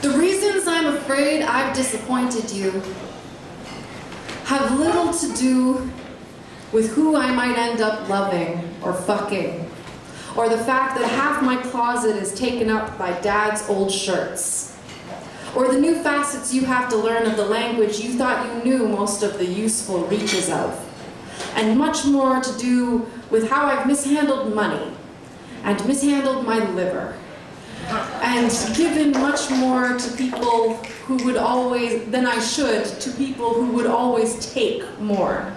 The reasons I'm afraid I've disappointed you have little to do with who I might end up loving or fucking, or the fact that half my closet is taken up by Dad's old shirts, or the new facets you have to learn of the language you thought you knew most of the useful reaches of, and much more to do with how I've mishandled money and mishandled my liver, and given much more to people who would always, than I should, to people who would always take more,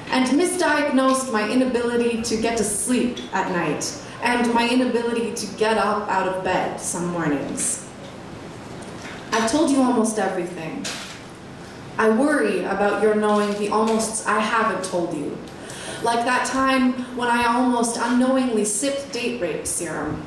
and misdiagnosed my inability to get to sleep at night, and my inability to get up out of bed some mornings. I've told you almost everything. I worry about your knowing the almosts I haven't told you, like that time when I almost unknowingly sipped date rape serum,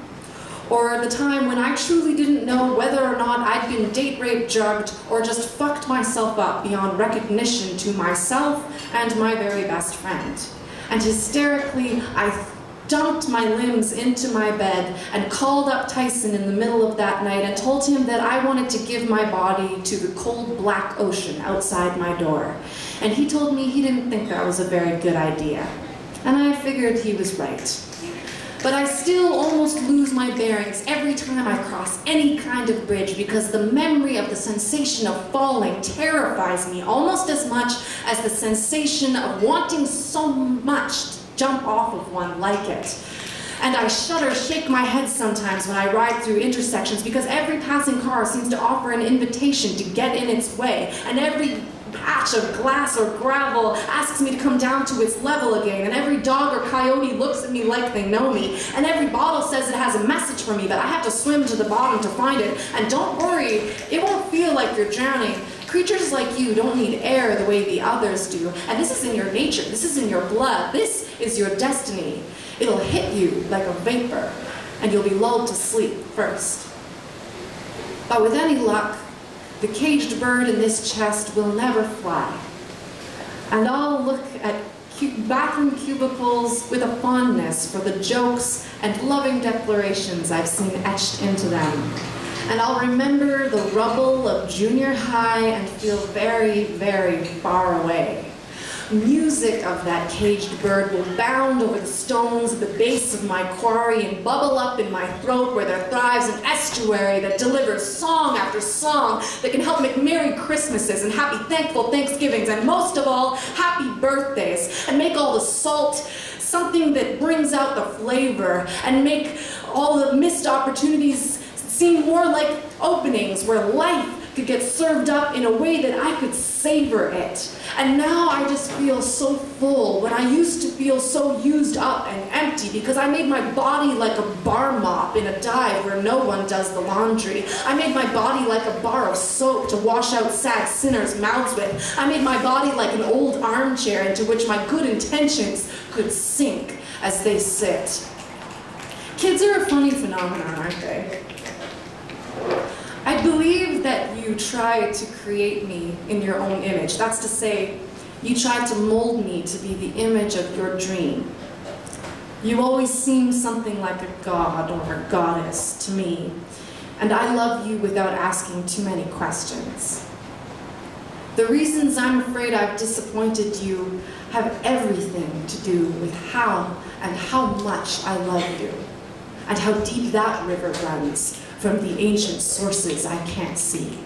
or the time when I truly didn't know whether or not I'd been date rape drugged or just fucked myself up beyond recognition to myself and my very best friend. And hysterically, I dumped my limbs into my bed and called up Tyson in the middle of that night and told him that I wanted to give my body to the cold black ocean outside my door. And he told me he didn't think that was a very good idea. And I figured he was right. But I still almost lose my bearings every time I cross any kind of bridge because the memory of the sensation of falling terrifies me almost as much as the sensation of wanting so much to jump off of one like it. And I shudder, shake my head sometimes when I ride through intersections because every passing car seems to offer an invitation to get in its way, and every patch of glass or gravel asks me to come down to its level again, and every dog or coyote looks at me like they know me, and every bottle says it has a message for me, but I have to swim to the bottom to find it. And don't worry, it won't feel like you're drowning. Creatures like you don't need air the way the others do, and this is in your nature, this is in your blood, this is your destiny. It'll hit you like a vapor, and you'll be lulled to sleep first. But with any luck, the caged bird in this chest will never fly. And I'll look at bathroom cubicles with a fondness for the jokes and loving declarations I've seen etched into them. And I'll remember the rubble of junior high and feel very, very far away. Music of that caged bird will bound over the stones at the base of my quarry and bubble up in my throat where there thrives an estuary that delivers song after song that can help make Merry Christmases and Happy Thankful Thanksgivings and most of all, Happy Birthdays, and make all the salt something that brings out the flavor and make all the missed opportunities seem more like openings where life could get served up in a way that I could savor it. And now I just feel so full when I used to feel so used up and empty because I made my body like a bar mop in a dive where no one does the laundry. I made my body like a bar of soap to wash out sad sinners' mouths with. I made my body like an old armchair into which my good intentions could sink as they sit. Kids are a funny phenomenon, aren't they? I believe that you tried to create me in your own image. That's to say, you tried to mold me to be the image of your dream. You always seemed something like a god or a goddess to me, and I love you without asking too many questions. The reasons I'm afraid I've disappointed you have everything to do with how and how much I love you, and how deep that river runs from the ancient sources I can't see.